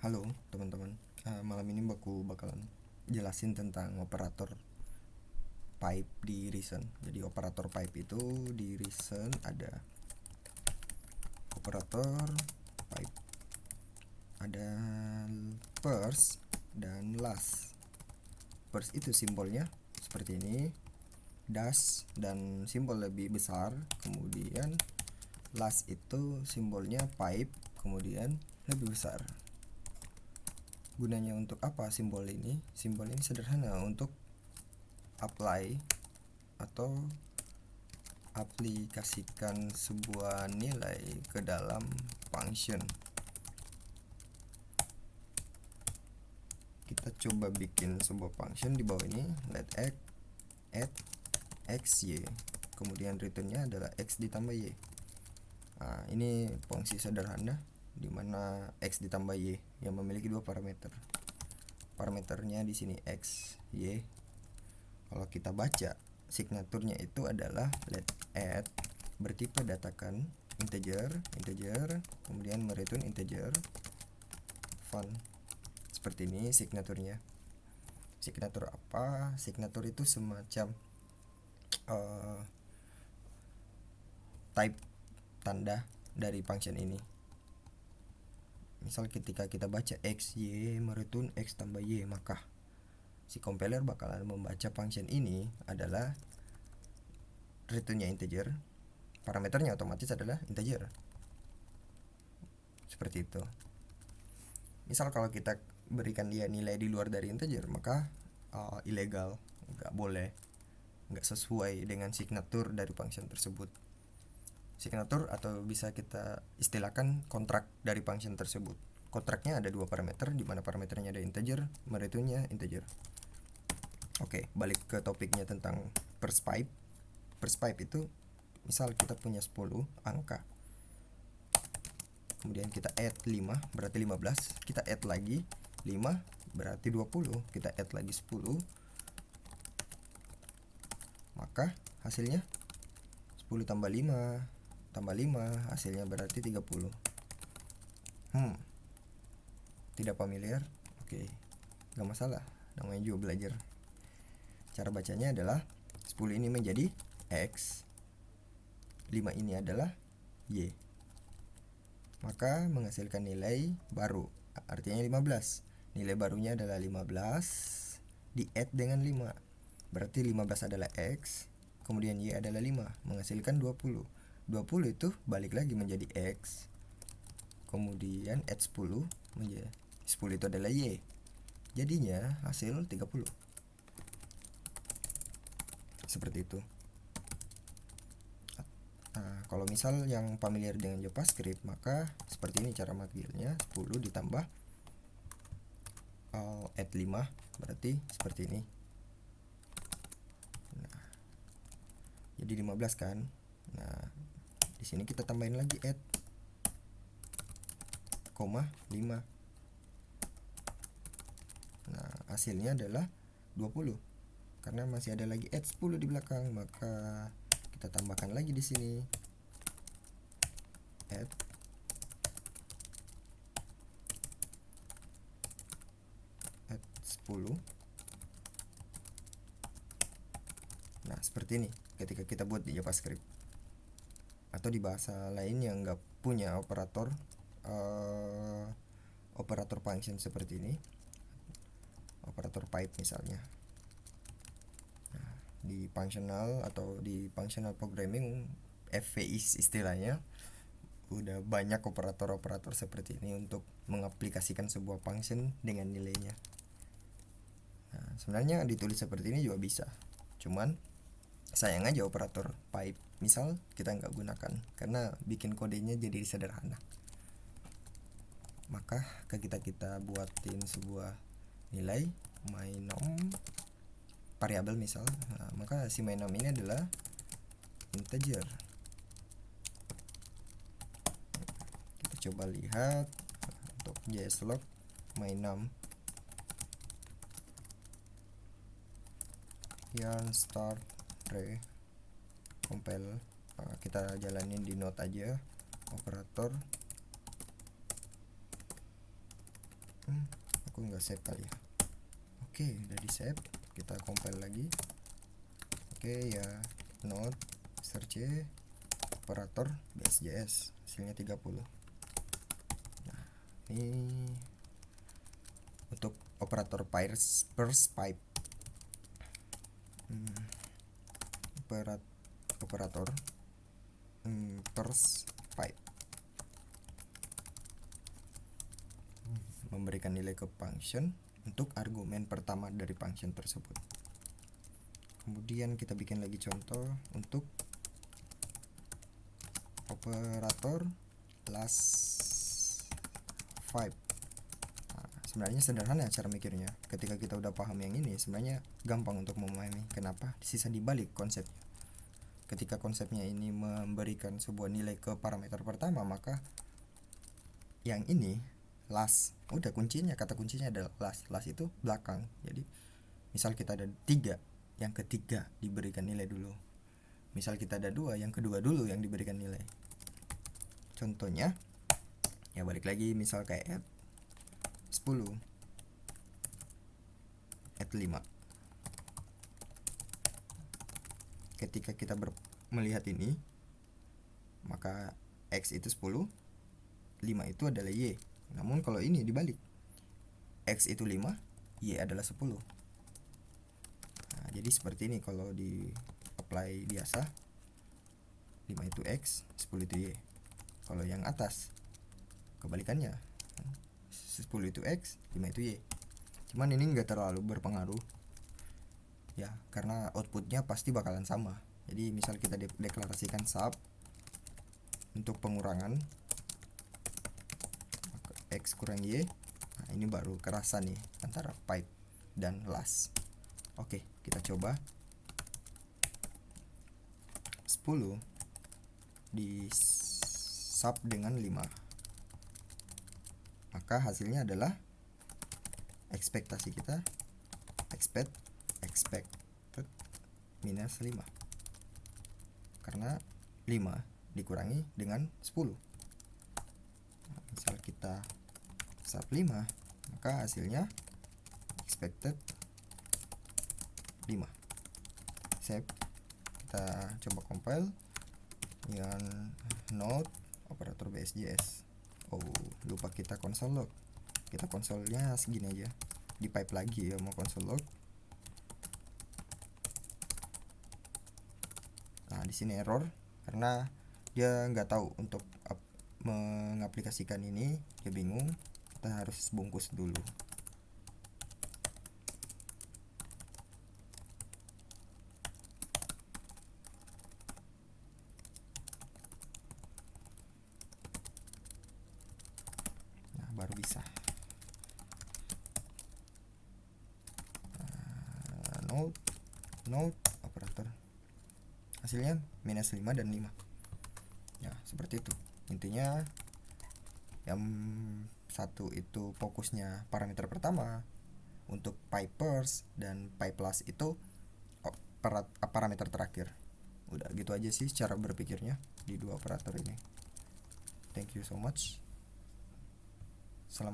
Halo teman-teman. Malam ini aku bakalan jelasin tentang operator pipe di Reason. Jadi operator pipe itu di Reason ada operator pipe, ada first dan last. First itu simbolnya seperti ini, dash dan simbol lebih besar. Kemudian last itu simbolnya pipe, kemudian lebih besar. Gunanya untuk apa simbol ini? Simbol ini sederhana untuk apply atau aplikasikan sebuah nilai ke dalam function. Kita coba bikin sebuah function di bawah ini, let x add x y, kemudian returnnya adalah x ditambah y. Nah, ini fungsi sederhana di mana x ditambah y yang memiliki dua parameter. Parameternya di sini x, y. Kalau kita baca signaturnya itu adalah let add bertipe datakan integer, kemudian mereturn integer fun. Seperti ini signaturnya. Signatur apa? Signatur itu semacam type tanda dari function ini. Misal ketika kita baca x, y, mereturn x tambah y, maka si compiler bakalan membaca function ini adalah returnnya integer, parameternya otomatis adalah integer. Seperti itu. Misal kalau kita berikan dia nilai di luar dari integer, maka ilegal, nggak boleh, nggak sesuai dengan signatur dari function tersebut. Signatur atau bisa kita istilahkan kontrak dari function tersebut. Kontraknya ada dua parameter, di mana parameternya ada integer, mereturnnya integer. Oke, balik ke topiknya tentang first pipe. First pipe itu misal kita punya 10 angka, kemudian kita add 5 berarti 15, kita add lagi 5 berarti 20, kita add lagi 10, maka hasilnya 10 tambah 5 tambah 5 hasilnya berarti 30. Tidak familiar? Oke, gak masalah, namanya juga belajar. Cara bacanya adalah 10 ini menjadi x, 5 ini adalah y, maka menghasilkan nilai baru, artinya 15. Nilai barunya adalah 15 di add dengan 5, berarti 15 adalah x, kemudian y adalah 5, menghasilkan 20. 20 itu balik lagi menjadi x, kemudian add 10 menjadi 10 itu adalah y, jadinya hasil 30. Seperti itu. Nah, kalau misal yang familiar dengan JavaScript, maka seperti ini cara manggilnya, 10 ditambah add 5 berarti seperti ini. Nah, jadi 15 kan. Nah, di sini kita tambahin lagi add, 5. Nah, hasilnya adalah 20. Karena masih ada lagi add 10 di belakang, maka kita tambahkan lagi di sini add 10. Nah, seperti ini ketika kita buat di JavaScript. Atau di bahasa lain yang nggak punya operator function seperti ini, operator pipe misalnya. Nah, di functional atau di functional programming, FVI istilahnya, udah banyak operator-operator seperti ini untuk mengaplikasikan sebuah function dengan nilainya. Nah, sebenarnya ditulis seperti ini juga bisa, cuman sayang aja operator pipe misal kita nggak gunakan karena bikin kodenya jadi sederhana. Maka kita buatin sebuah nilai myNum variabel misal. Nah, maka si myNum ini adalah integer. Kita coba lihat untuk jslog myNum yarn start re compile. Kita jalanin di node aja operator Aku nggak save kali ya. Oke, udah di save, kita compile lagi. Oke ya, node search operator BSJS, hasilnya 30. Nah, ini untuk operator first pipe. Operator first pipe memberikan nilai ke function untuk argumen pertama dari function tersebut. Kemudian kita bikin lagi contoh untuk operator last pipe. Nah, sebenarnya sederhana cara mikirnya. Ketika kita udah paham yang ini, sebenarnya gampang untuk memahami kenapa sisa dibalik konsepnya. Ketika konsepnya ini memberikan sebuah nilai ke parameter pertama, maka yang ini last, udah kuncinya, kata kuncinya adalah last. Last itu belakang. Jadi misal kita ada 3, yang ketiga diberikan nilai dulu. Misal kita ada 2, yang kedua dulu yang diberikan nilai. Contohnya ya balik lagi, misal kayak add 10, add 5. Ketika kita melihat ini, maka X itu 10, 5 itu adalah Y. Namun kalau ini dibalik, X itu 5, Y adalah 10. Nah, jadi seperti ini kalau di apply biasa, 5 itu X, 10 itu Y. Kalau yang atas kebalikannya, 10 itu X, 5 itu Y. Cuman ini enggak terlalu berpengaruh ya, karena outputnya pasti bakalan sama. Jadi misal kita deklarasikan sub untuk pengurangan X kurang Y, nah ini baru kerasa nih antara pipe dan last. Oke, kita coba 10 di sub dengan 5, maka hasilnya adalah ekspektasi kita expected minus 5, karena 5 dikurangi dengan 10. Misal kita sub 5, maka hasilnya expected 5. Save, kita coba compile dengan node operator BSJS. Oh, lupa kita console log. Kita konsolnya segini aja, di pipe lagi ya, mau console log. Nah, di sini error karena dia nggak tahu untuk mengaplikasikan ini, dia bingung. Kita harus bungkus dulu. Nah, baru bisa. Node operator, hasilnya minus 5 dan 5 ya, seperti itu intinya. Yang satu itu fokusnya parameter pertama, untuk pipe first dan pipe last itu parameter terakhir. Udah gitu aja sih cara berpikirnya di dua operator ini. Thank you so much. Selamat